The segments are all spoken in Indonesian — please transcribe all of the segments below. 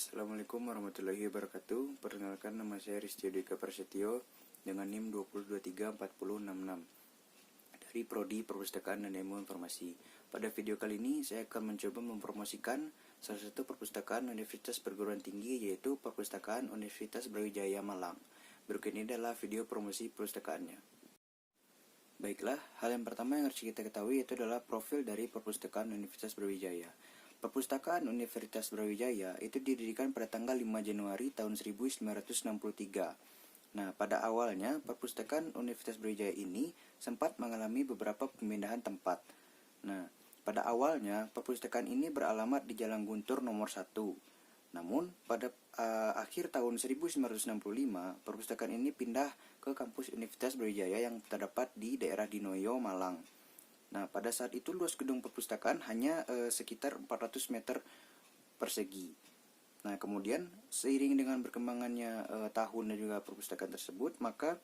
Assalamualaikum warahmatullahi wabarakatuh. Perkenalkan, nama saya Rizky Dika Prasetyo dengan NIM 20234066 dari Prodi Perpustakaan dan Ilmu Informasi. Pada video kali ini saya akan mencoba mempromosikan salah satu perpustakaan Universitas Perguruan Tinggi, yaitu Perpustakaan Universitas Brawijaya Malang. Berikut ini adalah video promosi perpustakaannya. Baiklah, hal yang pertama yang harus kita ketahui itu adalah profil dari Perpustakaan Universitas Brawijaya. Perpustakaan Universitas Brawijaya itu didirikan pada tanggal 5 Januari tahun 1963. Nah, pada awalnya Perpustakaan Universitas Brawijaya ini sempat mengalami beberapa pemindahan tempat. Nah, pada awalnya perpustakaan ini beralamat di Jalan Guntur nomor 1. Namun, pada akhir tahun 1965, perpustakaan ini pindah ke kampus Universitas Brawijaya yang terdapat di daerah Dinoyo, Malang. Nah, pada saat itu luas gedung perpustakaan hanya sekitar 400 meter persegi. Nah, kemudian seiring dengan berkembangannya tahun dan juga perpustakaan tersebut, maka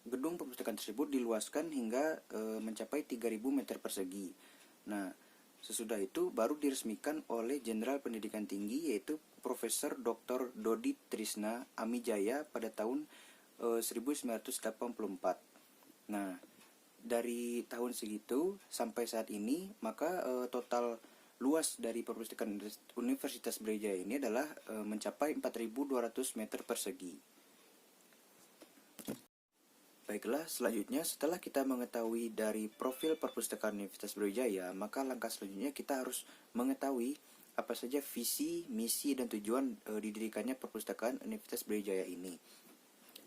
gedung perpustakaan tersebut diluaskan hingga mencapai 3000 meter persegi. Nah, sesudah itu baru diresmikan oleh Jenderal Pendidikan Tinggi, yaitu Profesor Dr. Dodi Trisna Amijaya pada tahun 1984. Nah, dari tahun segitu sampai saat ini, maka total luas dari perpustakaan Universitas Brawijaya ini adalah mencapai 4200 meter persegi. Baiklah, selanjutnya setelah kita mengetahui dari profil perpustakaan Universitas Brawijaya, maka langkah selanjutnya kita harus mengetahui apa saja visi, misi, dan tujuan didirikannya perpustakaan Universitas Brawijaya ini.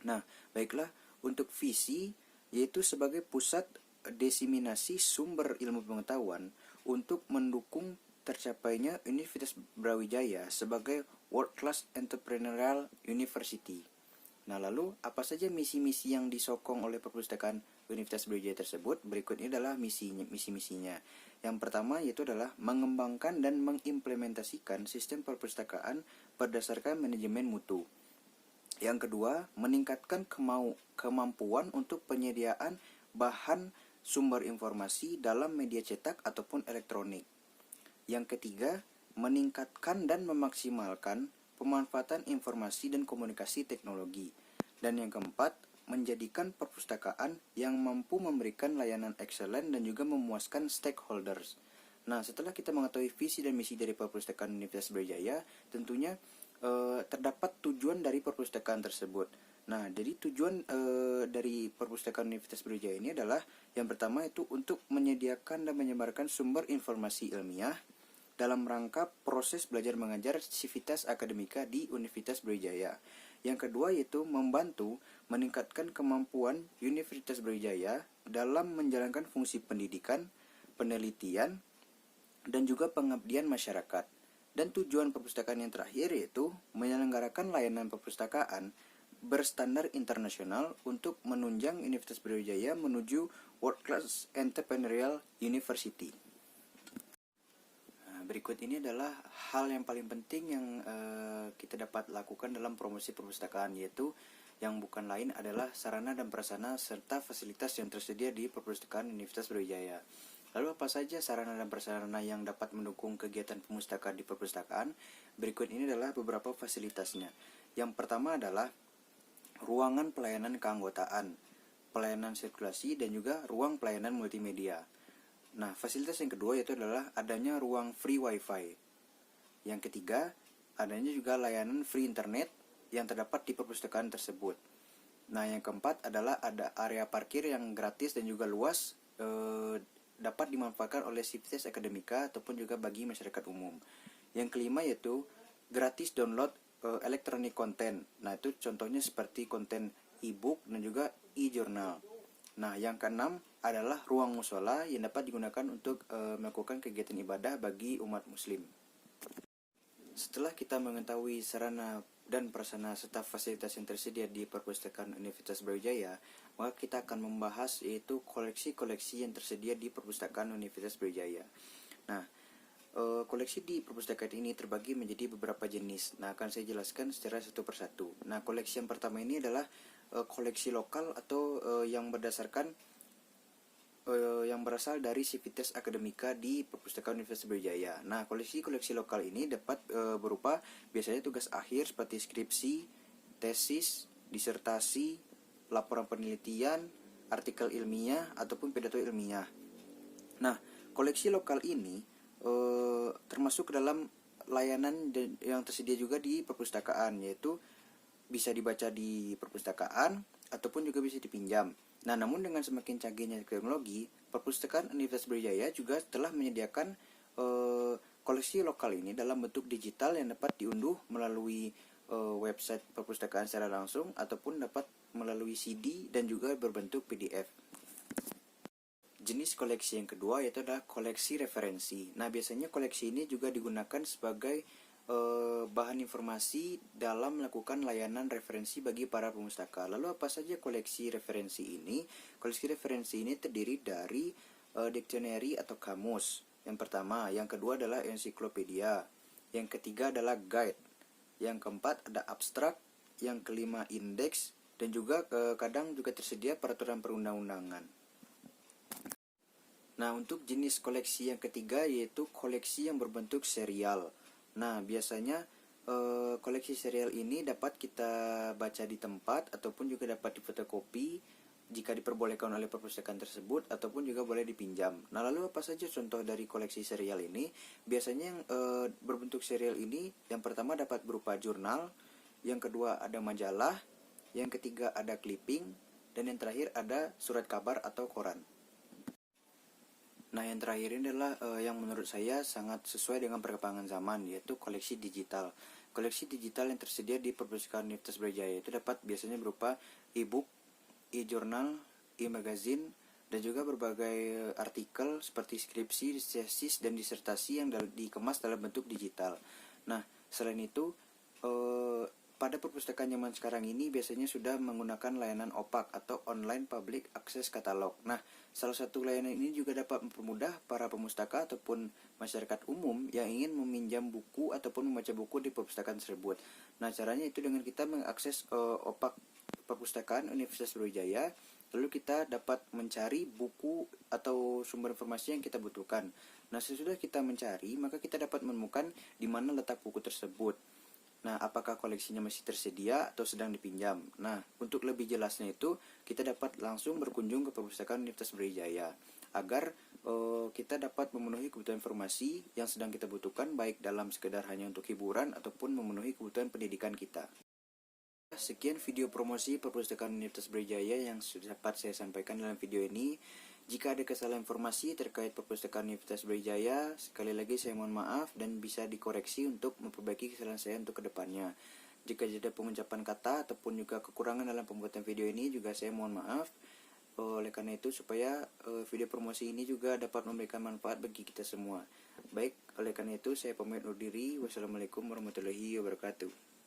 Nah, baiklah, untuk visi yaitu sebagai pusat diseminasi sumber ilmu pengetahuan untuk mendukung tercapainya Universitas Brawijaya sebagai World Class Entrepreneurial University. Nah, lalu apa saja misi-misi yang disokong oleh perpustakaan Universitas Brawijaya tersebut? Berikut ini adalah misi-misinya. Yang pertama yaitu adalah mengembangkan dan mengimplementasikan sistem perpustakaan berdasarkan manajemen mutu. Yang kedua, meningkatkan kemampuan untuk penyediaan bahan sumber informasi dalam media cetak ataupun elektronik. Yang ketiga, meningkatkan dan memaksimalkan pemanfaatan informasi dan komunikasi teknologi. Dan yang keempat, menjadikan perpustakaan yang mampu memberikan layanan ekselen dan juga memuaskan stakeholders. Nah, setelah kita mengetahui visi dan misi dari perpustakaan Universitas Brawijaya, tentunya terdapat tujuan dari perpustakaan tersebut. Nah, jadi tujuan dari perpustakaan Universitas Brawijaya ini adalah yang pertama itu untuk menyediakan dan menyebarkan sumber informasi ilmiah dalam rangka proses belajar mengajar Civitas Akademika di Universitas Brawijaya. Yang kedua yaitu membantu meningkatkan kemampuan Universitas Brawijaya dalam menjalankan fungsi pendidikan, penelitian, dan juga pengabdian masyarakat. Dan tujuan perpustakaan yang terakhir yaitu menyelenggarakan layanan perpustakaan berstandar internasional untuk menunjang Universitas Brawijaya menuju World Class Entrepreneurial University. Nah, berikut ini adalah hal yang paling penting yang kita dapat lakukan dalam promosi perpustakaan, yaitu yang bukan lain adalah sarana dan prasarana serta fasilitas yang tersedia di perpustakaan Universitas Brawijaya. Lalu apa saja sarana dan prasarana yang dapat mendukung kegiatan perpustakaan di perpustakaan? Berikut ini adalah beberapa fasilitasnya. Yang pertama adalah ruangan pelayanan keanggotaan, pelayanan sirkulasi, dan juga ruang pelayanan multimedia. Nah, fasilitas yang kedua yaitu adalah adanya ruang free wifi. Yang ketiga, adanya juga layanan free internet yang terdapat di perpustakaan tersebut. Nah, yang keempat adalah ada area parkir yang gratis dan juga luas, dapat dimanfaatkan oleh Civitas Akademika ataupun juga bagi masyarakat umum. Yang kelima yaitu gratis download electronic content. Nah, itu contohnya seperti konten e-book dan juga e-journal. Nah, yang keenam adalah ruang musola yang dapat digunakan untuk melakukan kegiatan ibadah bagi umat muslim. Setelah kita mengetahui sarana dan prasarana serta fasilitas yang tersedia di perpustakaan Universitas Brawijaya, maka kita akan membahas yaitu koleksi-koleksi yang tersedia di perpustakaan Universitas Brawijaya. Nah, koleksi di perpustakaan ini terbagi menjadi beberapa jenis. Nah, akan saya jelaskan secara satu persatu. Nah, koleksi yang pertama ini adalah koleksi lokal atau yang berdasarkan yang berasal dari Sivitas Akademika di Perpustakaan Universitas Brawijaya. Nah, koleksi-koleksi lokal ini dapat berupa biasanya tugas akhir seperti skripsi, tesis, disertasi, laporan penelitian, artikel ilmiah, ataupun pidato ilmiah. Nah, koleksi lokal ini termasuk ke dalam layanan yang tersedia juga di perpustakaan, yaitu bisa dibaca di perpustakaan ataupun juga bisa dipinjam. Nah, namun dengan semakin canggihnya teknologi, Perpustakaan Universitas Brawijaya juga telah menyediakan koleksi lokal ini dalam bentuk digital yang dapat diunduh melalui website perpustakaan secara langsung ataupun dapat melalui CD dan juga berbentuk PDF. Jenis koleksi yang kedua yaitu adalah koleksi referensi. Nah, biasanya koleksi ini juga digunakan sebagai bahan informasi dalam melakukan layanan referensi bagi para pemustaka. Lalu apa saja koleksi referensi ini? Koleksi referensi ini terdiri dari dictionary atau kamus. Yang pertama, yang kedua adalah ensiklopedia. Yang ketiga adalah guide. Yang keempat ada abstrak. Yang kelima indeks. Dan juga kadang juga tersedia peraturan perundang-undangan. Nah, untuk jenis koleksi yang ketiga yaitu koleksi yang berbentuk serial. Nah, biasanya koleksi serial ini dapat kita baca di tempat ataupun juga dapat difotokopi jika diperbolehkan oleh perpustakaan tersebut ataupun juga boleh dipinjam. Nah, lalu apa saja contoh dari koleksi serial ini? Biasanya yang berbentuk serial ini yang pertama dapat berupa jurnal, yang kedua ada majalah, yang ketiga ada clipping, dan yang terakhir ada surat kabar atau koran. Nah, yang terakhir ini adalah yang menurut saya sangat sesuai dengan perkembangan zaman, yaitu koleksi digital. Koleksi digital yang tersedia di Perpustakaan Universitas Brawijaya itu dapat biasanya berupa e-book, e-journal, e-magazine, dan juga berbagai artikel seperti skripsi, tesis, dan disertasi yang dikemas dalam bentuk digital. Nah, selain itu, pada perpustakaan zaman sekarang ini biasanya sudah menggunakan layanan OPAC atau Online Public Access Catalog. Nah, salah satu layanan ini juga dapat mempermudah para pemustaka ataupun masyarakat umum yang ingin meminjam buku ataupun membaca buku di perpustakaan tersebut. Nah, caranya itu dengan kita mengakses OPAC Perpustakaan Universitas Brawijaya, lalu kita dapat mencari buku atau sumber informasi yang kita butuhkan. Nah, sesudah kita mencari, maka kita dapat menemukan di mana letak buku tersebut. Nah, apakah koleksinya masih tersedia atau sedang dipinjam? Nah, untuk lebih jelasnya itu, kita dapat langsung berkunjung ke Perpustakaan Universitas Brawijaya agar kita dapat memenuhi kebutuhan informasi yang sedang kita butuhkan, baik dalam sekedar hanya untuk hiburan ataupun memenuhi kebutuhan pendidikan kita. Sekian video promosi Perpustakaan Universitas Brawijaya yang sudah dapat saya sampaikan dalam video ini. Jika ada kesalahan informasi terkait Perpustakaan Universitas Brawijaya, sekali lagi saya mohon maaf dan bisa dikoreksi untuk memperbaiki kesalahan saya untuk kedepannya. Jika ada pengucapan kata ataupun juga kekurangan dalam pembuatan video ini juga saya mohon maaf. Oleh karena itu supaya video promosi ini juga dapat memberikan manfaat bagi kita semua. Baik, oleh karena itu saya pamit undur diri. Wassalamualaikum warahmatullahi wabarakatuh.